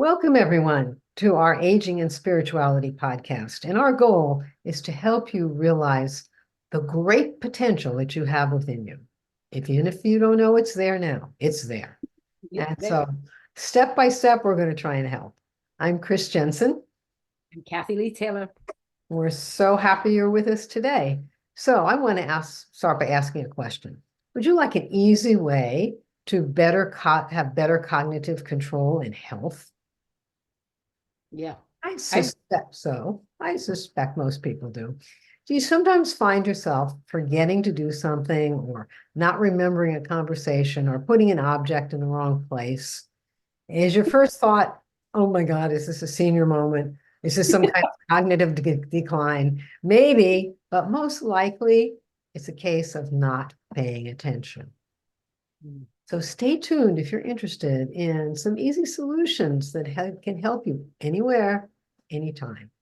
Welcome, everyone, to our Aging and Spirituality podcast. And our goal is to help you realize the great potential that you have within you. Even if you don't know it's there now, it's there. It's And there. so, step by step, we're going to try and help. I'm Chris Jensen. And Kathy Lee Taylor. We're so happy you're with us today. So, I want to start by asking a question. Would you like an easy way to have better cognitive control and health? Yeah. I I suspect so. I suspect most people do. Do you sometimes find yourself forgetting to do something or not remembering a conversation or putting an object in the wrong place? Is your first thought, oh my God, is this a senior moment? Is this some kind of cognitive decline? Maybe, but most likely it's a case of not paying attention. So stay tuned if you're interested in some easy solutions that can help you anywhere, anytime.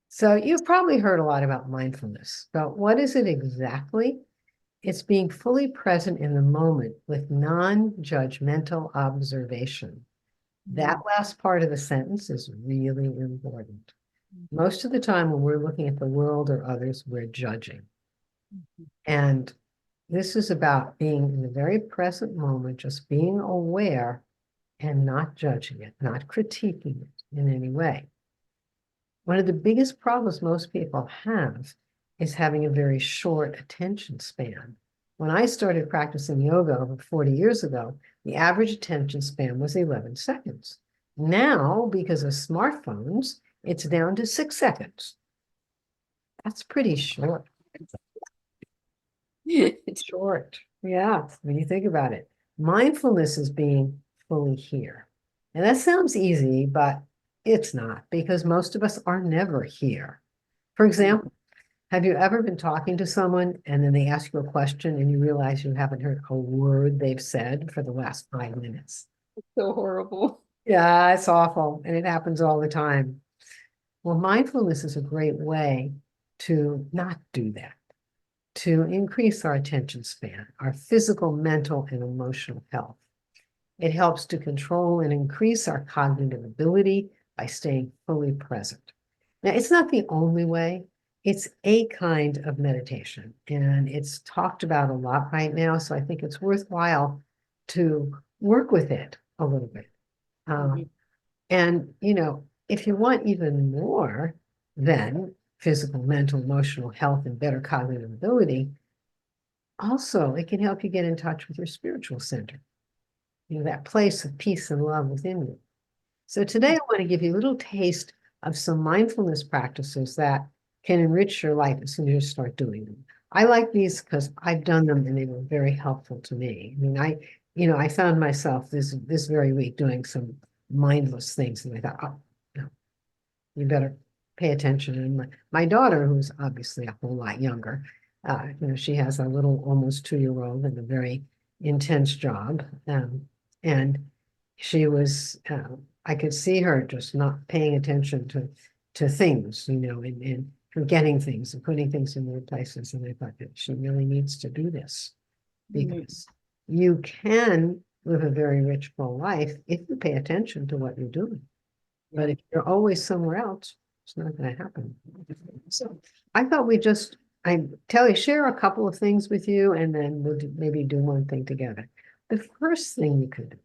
So you've probably heard a lot about mindfulness, but what is it exactly? It's being fully present in the moment with non-judgmental observation. That last part of the sentence is really important. Most of the time when we're looking at the world or others, we're judging. And this is about being in the very present moment, just being aware and not judging it, not critiquing it in any way. One of the biggest problems most people have is having a very short attention span. When I started practicing yoga over 40 years ago, the average attention span was 11 seconds. Now, because of smartphones, it's down to 6 seconds. That's pretty short. it's Short. Yeah, when you think about it. Mindfulness is being fully here. And that sounds easy, but it's not because most of us are never here. For example, have you ever been talking to someone and then they ask you a question and you realize you haven't heard a word they've said for the last 5 minutes? so horrible. Yeah, it's awful. And it happens all the time. Well, mindfulness is a great way to not do that, to increase our attention span, our physical, mental, and emotional health. It helps to control and increase our cognitive ability by staying fully present. Now, it's not the only way. It's a kind of meditation, and it's talked about a lot right now. So I think it's worthwhile to work with it a little bit. And, if you want even more than physical, mental, emotional health and better cognitive ability, also it can help you get in touch with your spiritual center, that place of peace and love within you. So today I want to give you a little taste of some mindfulness practices that can enrich your life as soon as you start doing them. I like these because I've done them and they were very helpful to me. I mean, I found myself this very week doing some mindless things, and I thought, oh no, you better pay attention. And my daughter, who's obviously a whole lot younger, she has a little almost 2-year-old and a very intense job, and she was I could see her just not paying attention to things, and forgetting things and putting things in their places. And I thought that she really needs to do this because you can live a very rich, full life if you pay attention to what you're doing. But if you're always somewhere else, it's not going to happen. So I thought share a couple of things with you, and then we'll maybe do one thing together. The first thing you could do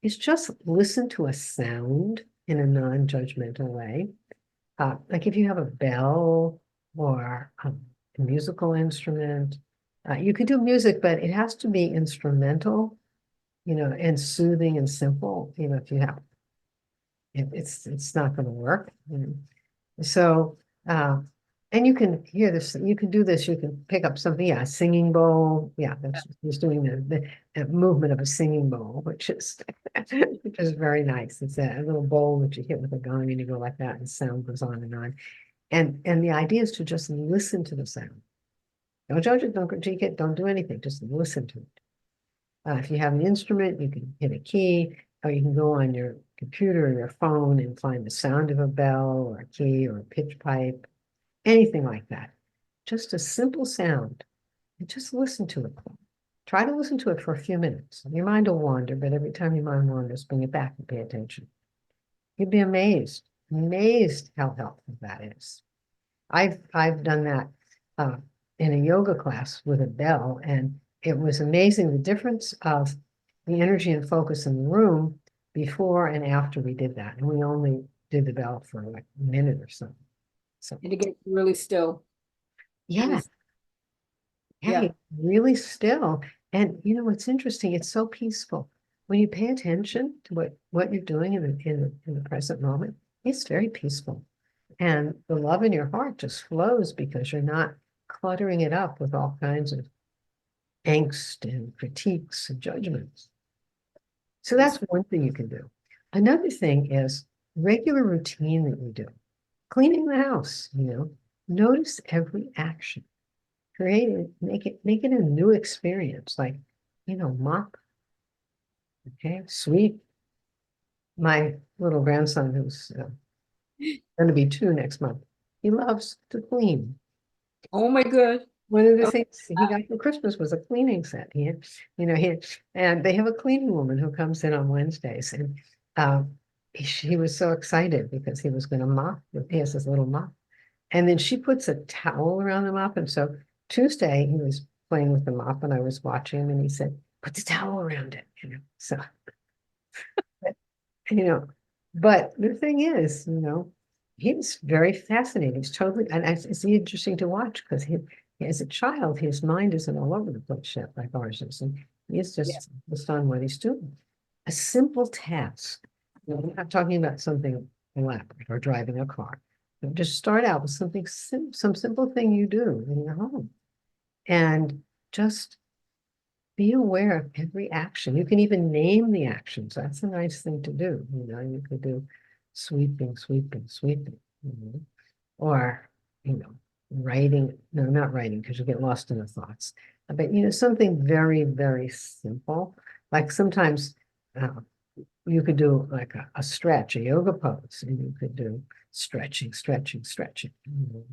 is just listen to a sound in a non-judgmental way. Like if you have a bell or a musical instrument, you could do music, but it has to be instrumental, and soothing and simple. If you have it's not going to work. So, and you can hear this, you can do this, you can pick up something, yeah, a singing bowl. Yeah, that's just doing the movement of a singing bowl, which is which is very nice. It's a little bowl that you hit with a gong and you go like that and sound goes on and on. And the idea is to just listen to the sound. Don't judge it, don't critique it, don't do anything, just listen to it. If you have an instrument, you can hit a key, or you can go on your computer or your phone and find the sound of a bell or a key or a pitch pipe, anything like that. Just a simple sound, and just listen to it. try to listen to it for a few minutes. Your mind will wander, but every time your mind wanders, bring it back and pay attention. You'd be amazed how helpful that is. I've done that in a yoga class with a bell, and it was amazing the difference of the energy and focus in the room before and after we did that. And we only did the bell for like a minute or so. So And it gets really still. yeah, Yeah. hey, really still. And you know what's interesting? It's so peaceful. When you pay attention to what you're doing in the present moment, it's very peaceful. And the love in your heart just flows because you're not cluttering it up with all kinds of angst and critiques and judgments. So that's one thing you can do. Another thing is regular routine that you do. Cleaning the house, notice every action. Create it, make it a new experience, like, mop. Okay, sweet. My little grandson, who's going to be 2 next month, he loves to clean. Oh my God. One of the Oh, things he got for Christmas was a cleaning set. And they have a cleaning woman who comes in on Wednesdays, and he was so excited because he was going to mop. He has this little mop, and then she puts a towel around the mop. And so Tuesday he was playing with the mop, and I was watching him, and he said, "Put the towel around it." So you know, but the thing is, he's very fascinating. He's totally, and it's interesting to watch because as a child, his mind isn't all over the place yet like ours is, and he's just focused on what he's doing. A simple task. We're not talking about something elaborate or driving a car. Just start out with something some simple thing you do in your home, and just be aware of every action. You can even name the actions. That's a nice thing to do. You could do sweeping, sweeping, sweeping, or, writing. No, not writing because you get lost in the thoughts. But, something very, very simple. Like sometimes you could do like a stretch, a yoga pose, and you could do stretching, stretching, stretching,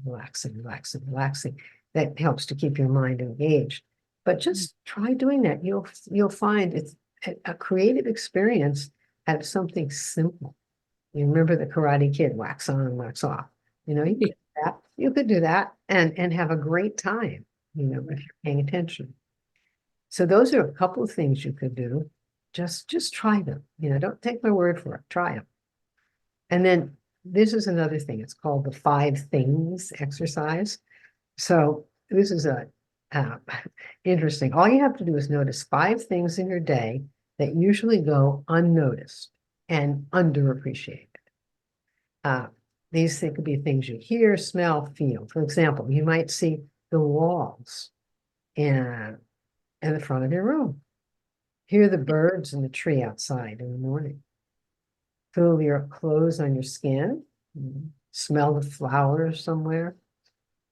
relaxing, relaxing, relaxing. That helps to keep your mind engaged. But just try doing that. You'll find it's a creative experience out of something simple. You remember the Karate Kid, wax on, wax off. You could do that and have a great time, if you're paying attention. So those are a couple of things you could do. Just try them. Don't take my word for it. Try them. And then this is another thing. It's called the 5 things exercise. So this is interesting. All you have to do is notice 5 things in your day that usually go unnoticed and underappreciated. These could be things you hear, smell, feel. For example, you might see the walls in the front of your room. Hear the birds in the tree outside in the morning. Feel your clothes on your skin. Smell the flowers somewhere.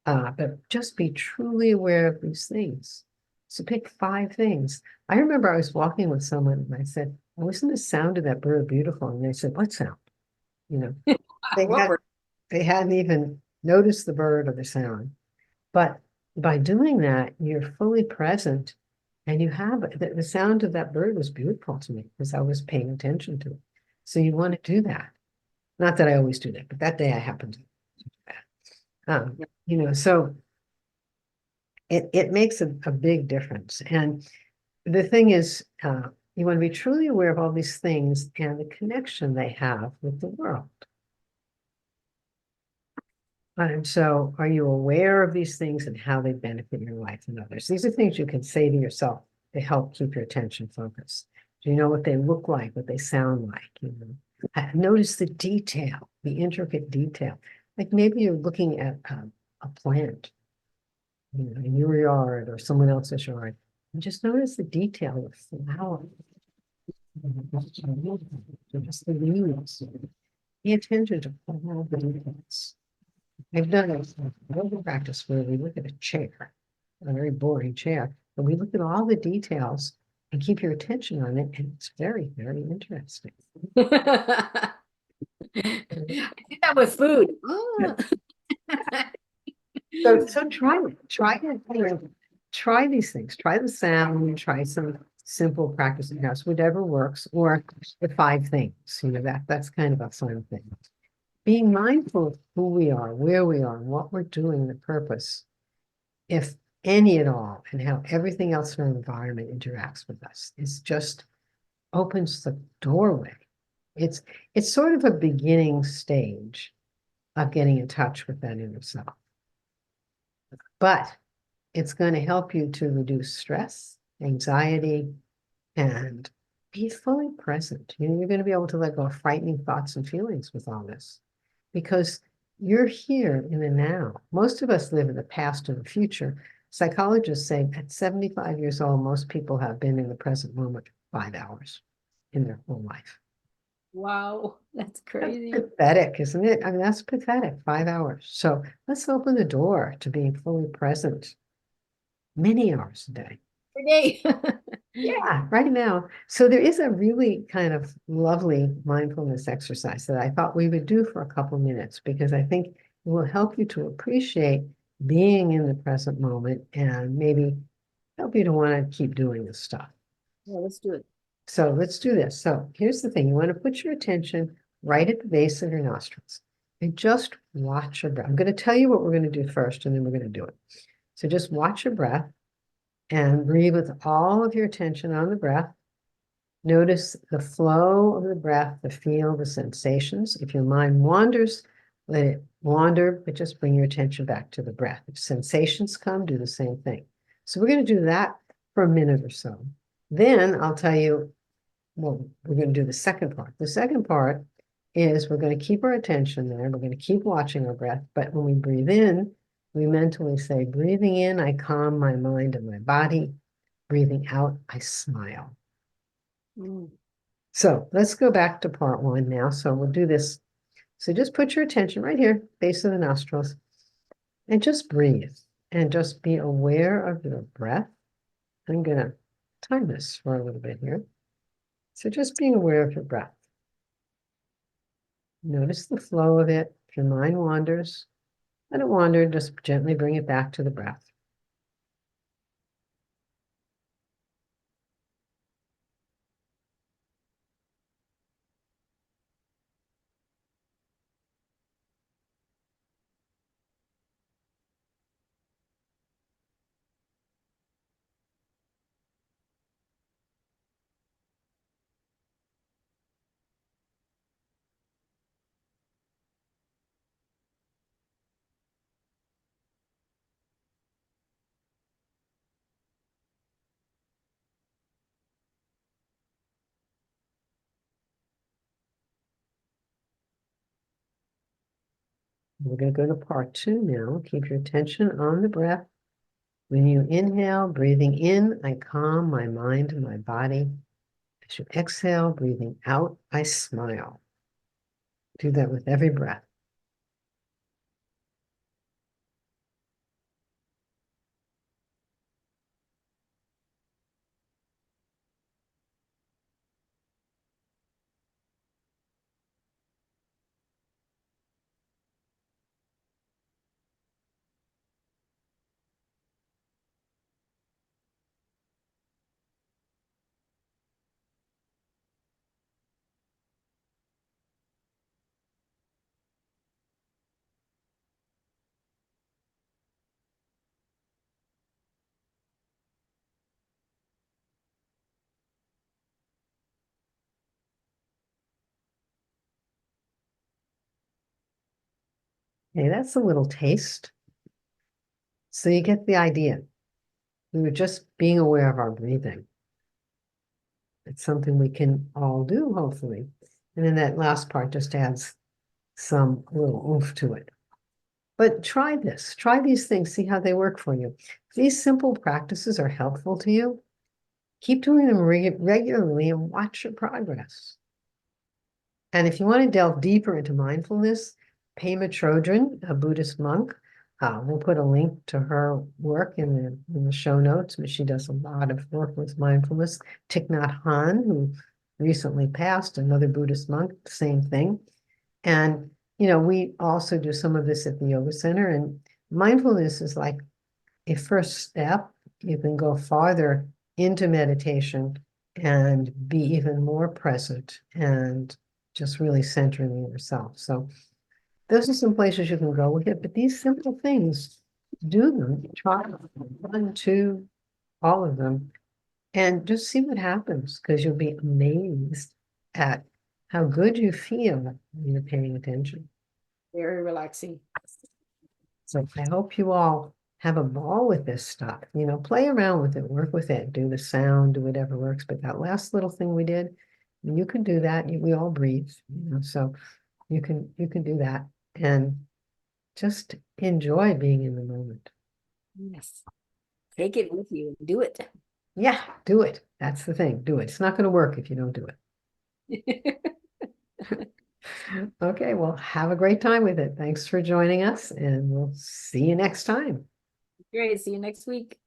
But just be truly aware of these things. So pick 5 things. I remember I was walking with someone and I said, "Oh, isn't the sound of that bird beautiful?" And they said, "What sound?" They had, they hadn't even noticed the bird or the sound. But by doing that, you're fully present, and you have the sound of that bird was beautiful to me because I was paying attention to it. So you want to do that. Not that I always do that, but that day I happened to do that. So it makes a big difference. And the thing is, you want to be truly aware of all these things and the connection they have with the world. And so, are you aware of these things and how they benefit your life and others? These are things you can say to yourself to help keep your attention focused. Do you know what they look like, what they sound like? Notice the detail, the intricate detail. Like maybe you're looking at a plant, in your yard or someone else's yard, and just notice the detail of the flower. Just the leaves. Pay attention to all the details. I've done a yoga practice where we look at a chair, a very boring chair, but we look at all the details and keep your attention on it, and it's very, very interesting. I did that with food. Oh. So try it. Try it. try these things, try the sound, try some simple practice in the house, whatever works, or the 5 things, that's kind of a fun thing. Being mindful of who we are, where we are, and what we're doing, the purpose, if any at all, and how everything else in our environment interacts with us. It's just opens the doorway. It's sort of a beginning stage of getting in touch with that inner self. But it's going to help you to reduce stress, anxiety, and be fully present. You're going to be able to let go of frightening thoughts and feelings with all this because you're here in the now. Most of us live in the past and the future. Psychologists say at 75 years old, most people have been in the present moment 5 hours in their whole life. Wow, that's That's crazy. pathetic, isn't it? I mean, that's pathetic, 5 hours. So let's open the door to being fully present many hours a day. Today. Yeah, right now. So there is a really kind of lovely mindfulness exercise that I thought we would do for a couple minutes because I think it will help you to appreciate being in the present moment and maybe help you to want to keep doing this stuff. Yeah, let's do it. So let's do this. So here's the thing. You want to put your attention right at the base of your nostrils and just watch your breath. I'm going to tell you what we're going to do first, and then we're going to do it. So just watch your breath and breathe with all of your attention on the breath. Notice the flow of the breath, the feel, the sensations. If your mind wanders, let it wander, but just bring your attention back to the breath. If sensations come, do the same thing. So we're going to do that for a minute or so. Then I'll tell you, well, we're going to do the second part. The second part is we're going to keep our attention there. We're going to keep watching our breath. But when we breathe in, we mentally say, breathing in, I calm my mind and my body. Breathing out, I smile. Mm. So let's go back to part 1 now. So we'll do this. So just put your attention right here, base of the nostrils, and just breathe and just be aware of your breath. I'm going to time this for a little bit here. So just being aware of your breath. Notice the flow of it. If your mind wanders, let it wander, just gently bring it back to the breath. We're going to go to part 2 now. Keep your attention on the breath. When you inhale, breathing in, I calm my mind and my body. As you exhale, breathing out, I smile. Do that with every breath. Okay, that's a little taste. So you get the idea. We were just being aware of our breathing. It's something we can all do, hopefully. And then that last part just adds some little oomph to it. But try this, try these things, see how they work for you. If these simple practices are helpful to you, keep doing them regularly and watch your progress. And if you want to delve deeper into mindfulness, Pema Chodron, a Buddhist monk, we'll put a link to her work in the show notes, but she does a lot of work with mindfulness. Thich Nhat Hanh, who recently passed, another Buddhist monk, same thing. And, we also do some of this at the Yoga Center, and mindfulness is like a first step you can go farther into meditation and be even more present and just really centering yourself. So those are some places you can go with it, but these simple things, do them, try them, 1, 2, all of them, and just see what happens, because you'll be amazed at how good you feel when you're paying attention. Very relaxing. So I hope you all have a ball with this stuff. Play around with it, work with it, do the sound, do whatever works. But that last little thing we did, you can do that. We all breathe, so you can do that and just enjoy being in the moment. Yes. Take it with you and do it. Yeah, do it. That's the thing. Do it. It's not going to work if you don't do it. Okay, well, have a great time with it. Thanks for joining us, and we'll see you next time. Great. See you next week.